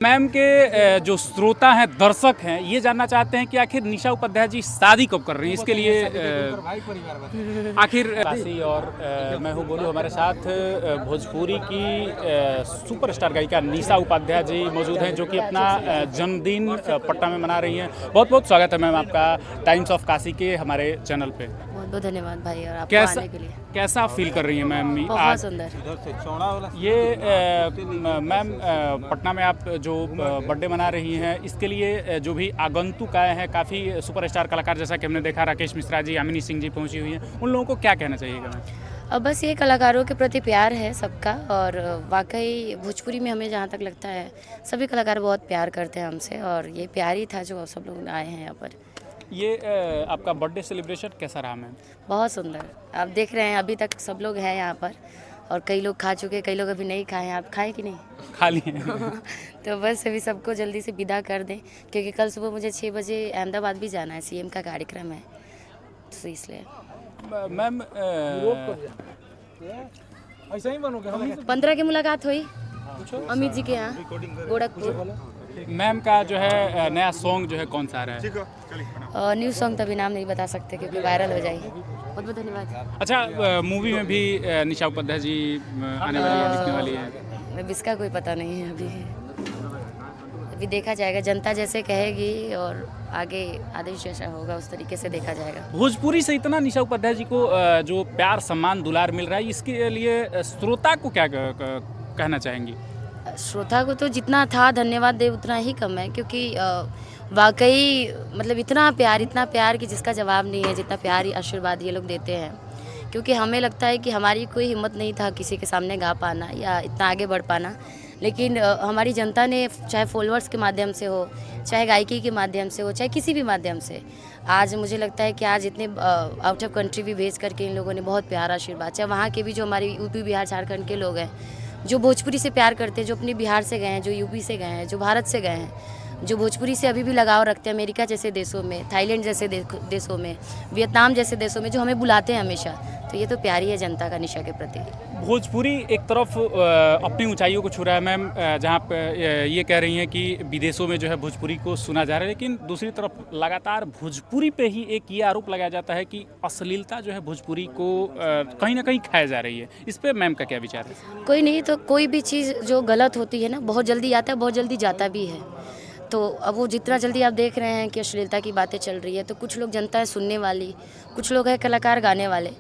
Ma'am के जो श्रोता हैं, दर्शक हैं, ये जानना चाहते हैं कि आखिर निशा उपाध्याय जी शादी कब कर रही हैं। इसके लिए आखिर काशी और मैं हूँ गोलू, हमारे साथ भोजपुरी की सुपरस्टार गायिका निशा उपाध्याय जी मौजूद हैं, जो कि अपना जन्मदिन पटना में मना रही हैं। बहुत बहुत स्वागत है मैम आपका टाइम्स ऑफ काशी के हमारे चैनल पे। बहुत बहुत धन्यवाद भाई और आपको आने के लिए। कैसा फील कर रही हैं मैम बहुत सुंदर। ये मैम पटना में आप जो बर्थडे मना रही हैं, इसके लिए जो भी आगंतुक आए हैं, काफ़ी सुपरस्टार कलाकार, जैसा कि हमने देखा राकेश मिश्रा जी, यामिनी सिंह जी पहुंची हुई हैं, उन लोगों को क्या कहना चाहिएगा मैम? अब बस ये कलाकारों के प्रति प्यार है सबका, और वाकई भोजपुरी में हमें जहाँ तक लगता है सभी कलाकार बहुत प्यार करते हैं हमसे, और ये प्यार ही था जो सब लोग आए हैं यहाँ पर। ये आपका बर्थडे सेलिब्रेशन कैसा रहा मैम? बहुत सुंदर। आप देख रहे हैं अभी तक सब लोग हैं यहाँ पर, और कई लोग खा चुके, कई लोग अभी नहीं खाए हैं। आप खाए कि नहीं? खा लिए तो बस अभी सबको जल्दी से विदा कर दें, क्योंकि कल सुबह मुझे 6 बजे अहमदाबाद भी जाना है, सीएम का कार्यक्रम है, तो इसलिए। मैम 15 की मुलाकात हुई अमित जी के यहाँ गोरखपुर। मैम का जो है नया सॉन्ग जो है कौन सा आ रहा है? न्यू सॉन्ग तभी नाम नहीं बता सकते क्योंकि वायरल हो जाएगी। बहुत बहुत धन्यवाद। अच्छा, मूवी में भी निशा उपाध्याय जी आने वाली है, दिखने वाली है? अब इसका कोई पता नहीं है अभी देखा जाएगा, जनता जैसे कहेगी और आगे आदेश जैसा होगा उस तरीके से देखा जाएगा। भोजपुरी से इतना निशा उपाध्याय जी को जो प्यार सम्मान दुलार मिल रहा है, इसके लिए श्रोता को क्या कहना चाहेंगी? श्रोता को तो जितना था धन्यवाद दे उतना ही कम है, क्योंकि वाकई मतलब इतना प्यार कि जिसका जवाब नहीं है, जितना प्यार आशीर्वाद ये लोग देते हैं। क्योंकि हमें लगता है कि हमारी कोई हिम्मत नहीं था किसी के सामने गा पाना या इतना आगे बढ़ पाना, लेकिन हमारी जनता ने, चाहे फॉलोअर्स के माध्यम से हो, चाहे गायकी के माध्यम से हो, चाहे किसी भी माध्यम से, आज मुझे लगता है कि आज इतने आउट ऑफ कंट्री भी भेज करके इन लोगों ने बहुत प्यार आशीर्वाद, चाहे वहाँ के भी जो हमारे यूपी बिहार झारखंड के लोग हैं जो भोजपुरी से प्यार करते हैं, जो अपने बिहार से गए हैं, जो यूपी से गए हैं, जो भारत से गए हैं, जो भोजपुरी से अभी भी लगाव रखते हैं, अमेरिका जैसे देशों में, थाईलैंड जैसे देशों में, वियतनाम जैसे देशों में, जो हमें बुलाते हैं हमेशा, तो ये तो प्यार ही है जनता का निशा के प्रति। भोजपुरी एक तरफ अपनी ऊंचाइयों को छू रहा है मैम, जहाँ पे ये कह रही हैं कि विदेशों में जो है भोजपुरी को सुना जा रहा है, लेकिन दूसरी तरफ लगातार भोजपुरी पे ही एक ये आरोप लगाया जाता है कि अश्लीलता जो है भोजपुरी को कहीं ना कहीं खाया जा रही है। इस पे मैम का क्या विचार है? कोई नहीं, तो कोई भी चीज़ जो गलत होती है ना, बहुत जल्दी आता है, बहुत जल्दी जाता भी है। तो अब वो जितना जल्दी आप देख रहे हैं कि अश्लीलता की बातें चल रही है, तो कुछ लोग जनता है सुनने वाली, कुछ लोग है कलाकार गाने वाले,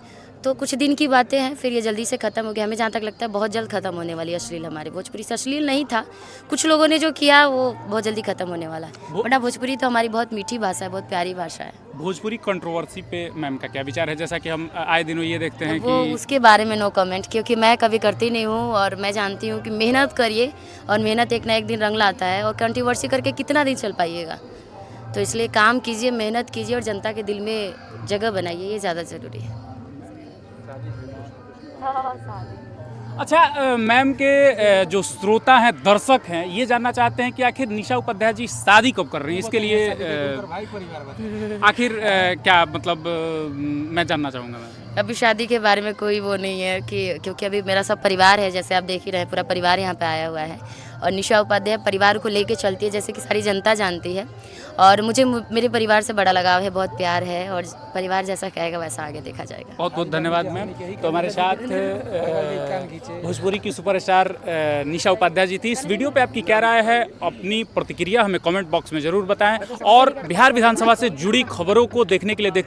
तो कुछ दिन की बातें हैं, फिर ये जल्दी से ख़त्म हो गया। हमें जहाँ तक लगता है बहुत जल्द ख़त्म होने वाली है अश्लील। हमारे भोजपुरी से अश्लील नहीं था, कुछ लोगों ने जो किया वो बहुत जल्दी ख़त्म होने वाला है, वरना भोजपुरी तो हमारी बहुत मीठी भाषा है, बहुत प्यारी भाषा है। भोजपुरी कंट्रोवर्सी पे मैम का क्या विचार है? जैसा कि हम आए दिनों ये देखते हैं वो कि उसके बारे में नो कमेंट, क्योंकि मैं कभी करती नहीं हूँ, और मैं जानती हूँ कि मेहनत करिए और मेहनत एक ना एक दिन रंग लाता है, और कंट्रोवर्सी करके कितना दिन चल पाइएगा। तो इसलिए काम कीजिए, मेहनत कीजिए और जनता के दिल में जगह बनाइए, ये ज़्यादा ज़रूरी है। अच्छा, मैम के जो श्रोता हैं, दर्शक हैं, ये जानना चाहते हैं कि आखिर निशा उपाध्याय जी शादी कब कर रही हैं। इसके लिए आखिर क्या मतलब मैं जानना चाहूँगा मैम। अभी शादी के बारे में कोई वो नहीं है कि, क्योंकि अभी मेरा सब परिवार है, जैसे आप देख ही रहे हैं, पूरा परिवार यहाँ पे आया हुआ है, और निशा उपाध्याय परिवार को लेके चलती है, जैसे कि सारी जनता जानती है, और मुझे मेरे परिवार से बड़ा लगाव है, बहुत प्यार है, और परिवार जैसा कहेगा वैसा आगे देखा जाएगा। बहुत बहुत धन्यवाद मैम। तो हमारे साथ भोजपुरी की सुपरस्टार निशा उपाध्याय जी थी। इस वीडियो पे आपकी क्या राय है? अपनी प्रतिक्रिया हमें कमेंट बॉक्स में ज़रूर बताएं, और बिहार विधानसभा से जुड़ी खबरों को देखने के लिए